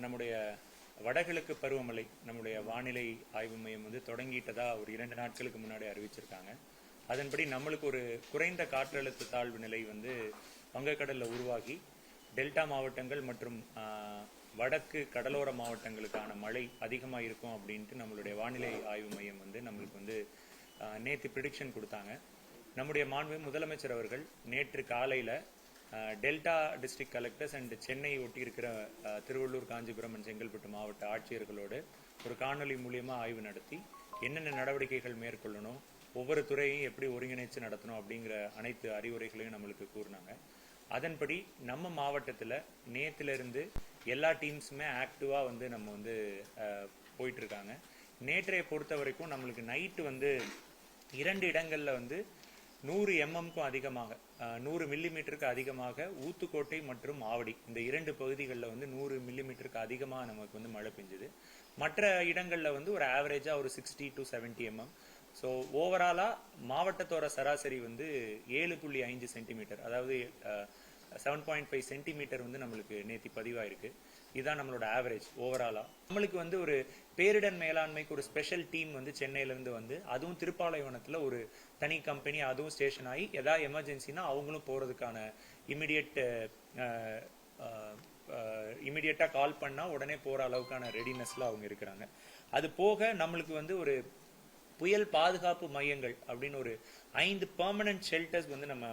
நம்முடைய வடகிழக்கு பருவமழை நம்முடைய வானிலை ஆய்வு மையம் தொடங்கிட்டதா ஒரு 2 நாட்களுக்கு முன்னாடி அறிவிச்சிருக்காங்க. அதன்படி நம்மளுக்கு ஒரு குறைந்த காற்றழுத்த தாழ்வு நிலை வங்கக்கடலில் உருவாகி டெல்டா மாவட்டங்கள் மற்றும் வடக்கு கடலோர மாவட்டங்களுக்கான மழை அதிகமாக இருக்கும் அப்படின்ட்டு நம்மளுடைய வானிலை ஆய்வு மையம் நம்மளுக்கு நேற்று ப்ரிடிக்ஷன் கொடுத்தாங்க. நம்முடைய மாண்பு முதலமைச்சர் அவர்கள் நேற்று காலையில் delta district collectors and Chennai ஒட்டி இருக்கிற திருவள்ளூர், காஞ்சிபுரம் அண்ட் செங்கல்பட்டு மாவட்ட ஆட்சியர்களோடு ஒரு காணொலி மூலியமாக ஆய்வு நடத்தி என்னென்ன நடவடிக்கைகள் மேற்கொள்ளணும், ஒவ்வொரு துறையையும் எப்படி ஒருங்கிணைச்சு நடத்தணும் அப்படிங்கிற அனைத்து அறிவுரைகளையும் நம்மளுக்கு கூறினாங்க. அதன்படி நம்ம மாவட்டத்தில் நேற்றிலிருந்து எல்லா டீம்ஸுமே ஆக்டிவாக நம்ம போயிட்டு இருக்காங்க. நேற்றைய பொறுத்த வரைக்கும் நம்மளுக்கு நைட்டு 2 இடங்களில் 100 mm அதிகமாக 100 மில்லிமீட்டருக்கு அதிகமாக ஊத்துக்கோட்டை மற்றும் ஆவடி இந்த 2 பகுதிகளில் 100 மில்லிமீட்டருக்கு அதிகமாக நமக்கு மழை பெஞ்சுது. மற்ற இடங்களில் ஒரு ஆவரேஜா ஒரு 60 to 70 mm. ஸோ ஓவராலா மாவட்டத்தோட சராசரி 7.5 சென்டிமீட்டர், அதாவது 7.5 சென்டிமீட்டர் நம்மளுக்கு நேற்று பதிவாயிருக்கு. இதுதான் நம்மளோட ஆவரேஜ் ஓவராலா. நம்மளுக்கு ஒரு பேரிடர் மேலாண்மைக்கு ஒரு ஸ்பெஷல் டீம் சென்னையிலேருந்து அதுவும் திருப்பாலைவனத்தில் ஒரு தனி கம்பெனி அதுவும் ஸ்டேஷன் ஆகி ஏதாவது எமர்ஜென்சினா அவங்களும் போகிறதுக்கான இமிடியேட்டாக கால் பண்ணால் உடனே போகிற அளவுக்கான ரெடினஸ்ல அவங்க இருக்கிறாங்க. அது போக நம்மளுக்கு ஒரு புயல் பாதுகாப்பு மையங்கள் அப்படின்னு ஒரு 5 பெர்மனன்ட் ஷெல்டர்ஸ் நம்ம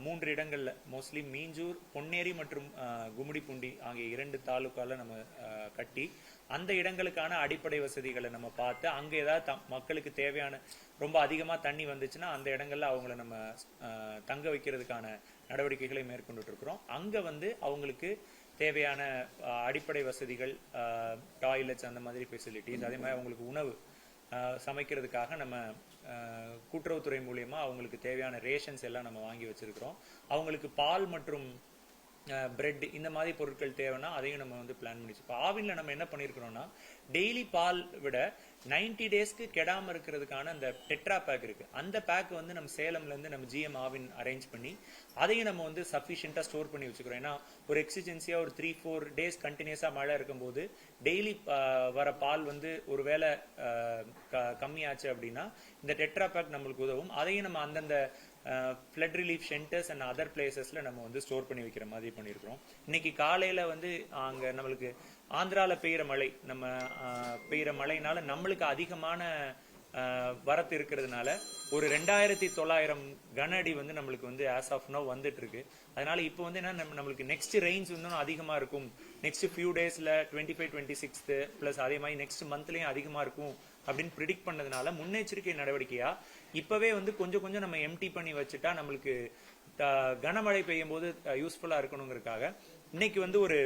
3 இடங்கள்ல, மோஸ்ட்லி மீஞ்சூர், பொன்னேரி மற்றும் கும்மிடிப்பூண்டி ஆகிய 2 தாலுக்கால நம்ம கட்டி அந்த இடங்களுக்கான அடிப்படை வசதிகளை நம்ம பார்த்து அங்க ஏதாவது மக்களுக்கு தேவையான ரொம்ப அதிகமா தண்ணி வந்துச்சுன்னா அந்த இடங்கள்ல அவங்கள நம்ம தங்க வைக்கிறதுக்கான நடவடிக்கைகளை மேற்கொண்டுட்டு இருக்கிறோம். அங்க அவங்களுக்கு தேவையான அடிப்படை வசதிகள், டாய்லெட்ஸ், அந்த மாதிரி ஃபெசிலிட்டிஸ், அதே மாதிரி அவங்களுக்கு உணவு சமைக்கிறதுக்காக நம்ம கூட்டுறவுத்துறை மூலியமா அவங்களுக்கு தேவையான ரேஷன்ஸ் எல்லாம் நம்ம வாங்கி வச்சிருக்கிறோம். அவங்களுக்கு பால் மற்றும் பிரெட் இந்த மாதிரி பொருட்கள் தேவைன்னா அதையும் நம்ம பிளான் பண்ணி. இப்போ ஆவின்ல நம்ம என்ன பண்ணிருக்கிறோம்னா, டெய்லி பால் விட 90 டேஸ்க்கு கெடாம இருக்கிறதுக்கான அந்த டெட்ரா பேக் இருக்கு. அந்த பேக் நம்ம சேலம்ல இருந்து நம்ம GM ஆவின் அரேஞ்ச் பண்ணி அதையும் நம்ம சஃபிஷியண்டா ஸ்டோர் பண்ணி வச்சுக்கிறோம். ஏன்னா ஒரு எக்ஸிஜென்சியா ஒரு 3-4 டேஸ் கண்டினியூஸா மழை இருக்கும்போது டெய்லி வர பால் ஒருவேளை கம்மியாச்சு அப்படின்னா இந்த டெட்ரா பேக் நம்மளுக்கு உதவும். அதையும் நம்ம அந்தந்த flood relief shelters and other பிளேசஸ்ல நம்ம ஸ்டோர் பண்ணி வைக்கிற மாதிரி பண்ணியிருக்கிறோம். இன்னைக்கு காலையில அங்க நம்மளுக்கு ஆந்திரால பெய்யற மழை, நம்ம பெய்யற மழைனால நம்மளுக்கு அதிகமான வரத்து இருக்கிறதுனால ஒரு 2900 கன அடி நம்மளுக்கு ஆஸ் ஆஃப் நவ் வந்துட்டு இருக்கு. அதனால இப்போ என்ன நம்மளுக்கு நெக்ஸ்ட் ரெயின்ஸ் அதிகமா இருக்கும். நெக்ஸ்ட் ஃபியூ டேஸ்ல 25, 26 பிளஸ் அதே மாதிரி நெக்ஸ்ட் மந்த்லயும் அதிகமா இருக்கும் அப்படின்னு ப்ரிடிக்ட் பண்ணதுனால முன்னெச்சரிக்கை நடவடிக்கையா இப்பவே கொஞ்சம் கொஞ்சம் நம்ம எம்டி பண்ணி வச்சுட்டா நம்மளுக்கு கனமழை பெய்யும் போது யூஸ்ஃபுல்லா இருக்கணுங்கிறதுக்காக இன்னைக்கு ஒரு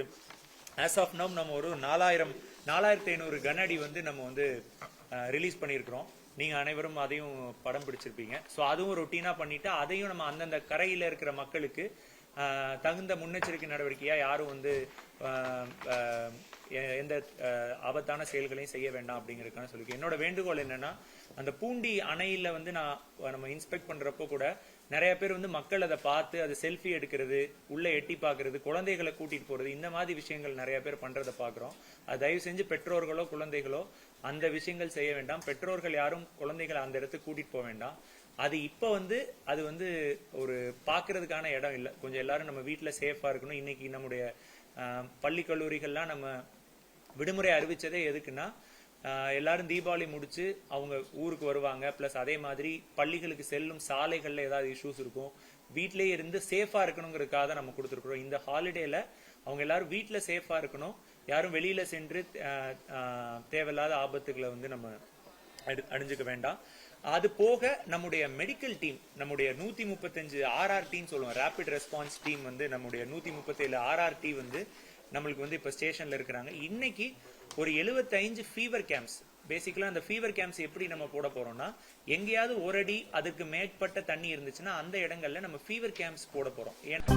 ஆஸ் ஆஃப் நவ் நம்ம ஒரு 4500 கன அடி நம்ம ரிலீஸ் பண்ணியிருக்கிறோம். நீங்க அனைவரும் அதையும் படம் பிடிச்சிருப்பீங்க. ஸோ அதுவும் ரொட்டீனா பண்ணிட்டு அதையும் நம்ம அந்தந்த கரையில இருக்கிற மக்களுக்கு தகுந்த முன்னெச்சரிக்கை நடவடிக்கையா யாரும் எந்த ஆபத்தான செயல்களையும் செய்ய வேண்டாம் அப்படிங்கறதுக்கான சொல்லி என்னோட வேண்டுகோள் என்னன்னா, அந்த பூண்டி அணையில நம்ம இன்ஸ்பெக்ட் பண்றப்போ கூட நிறைய பேர் மக்கள் அதை பார்த்து அதை செல்ஃபி எடுக்கிறது, உள்ள எட்டி பாக்குறது, குழந்தைகளை கூட்டிட்டு போறது, இந்த மாதிரி விஷயங்கள் நிறைய பேர் பண்றதை பாக்குறோம். அது தயவு செஞ்சு பெற்றோர்களோ குழந்தைகளோ அந்த விஷயங்கள் செய்ய வேண்டாம். பெற்றோர்கள் யாரும் குழந்தைகளை அந்த இடத்துக்கு கூட்டிட்டு போக வேண்டாம். அது இப்ப அது ஒரு பாக்குறதுக்கான இடம் இல்லை. கொஞ்சம் எல்லாரும் நம்ம வீட்டுல சேஃபா இருக்கணும். இன்னைக்கு நம்முடைய பள்ளி கல்லூரிகள்லாம் நம்ம விடுமுறை அறிவிச்சதே எதுக்குன்னா, எல்லாரும் தீபாவளி முடிச்சு அவங்க ஊருக்கு வருவாங்க. பிளஸ் அதே மாதிரி பள்ளிகளுக்கு செல்லும் சாலைகள்ல ஏதாவது இஷ்யூஸ் இருக்கும், வீட்லயே இருந்து சேஃபா இருக்கணுங்கிறதுக்காக நம்ம கொடுத்துருக்கிறோம். இந்த ஹாலிடேல அவங்க எல்லாரும் வீட்டுல சேஃபா இருக்கணும். யாரும் வெளியில சென்று தேவையில்லாத ஆபத்துகளை நம்ம அடைஞ்சுக்க வேண்டாம். அது போக நம்முடைய மெடிக்கல் டீம், நம்முடைய 135 RR டீம் சொல்லுவோம், ரேபிட் ரெஸ்பான்ஸ் டீம் நம்முடைய 137 RRT நம்மளுக்கு இப்ப ஸ்டேஷன்ல இருக்கிறாங்க. இன்னைக்கு ஒரு 75 ஃபீவர் கேம்ப்ஸ், பேசிக்கலா அந்த ஃபீவர் கேம்ப்ஸ் எப்படி நம்ம போட போறோம்னா, எங்கேயாவது ஒரு அடி அதுக்கு மேற்பட்ட தண்ணி இருந்துச்சுன்னா அந்த இடங்கள்ல நம்ம ஃபீவர் கேம்ப்ஸ் போட போறோம். ஏன்னா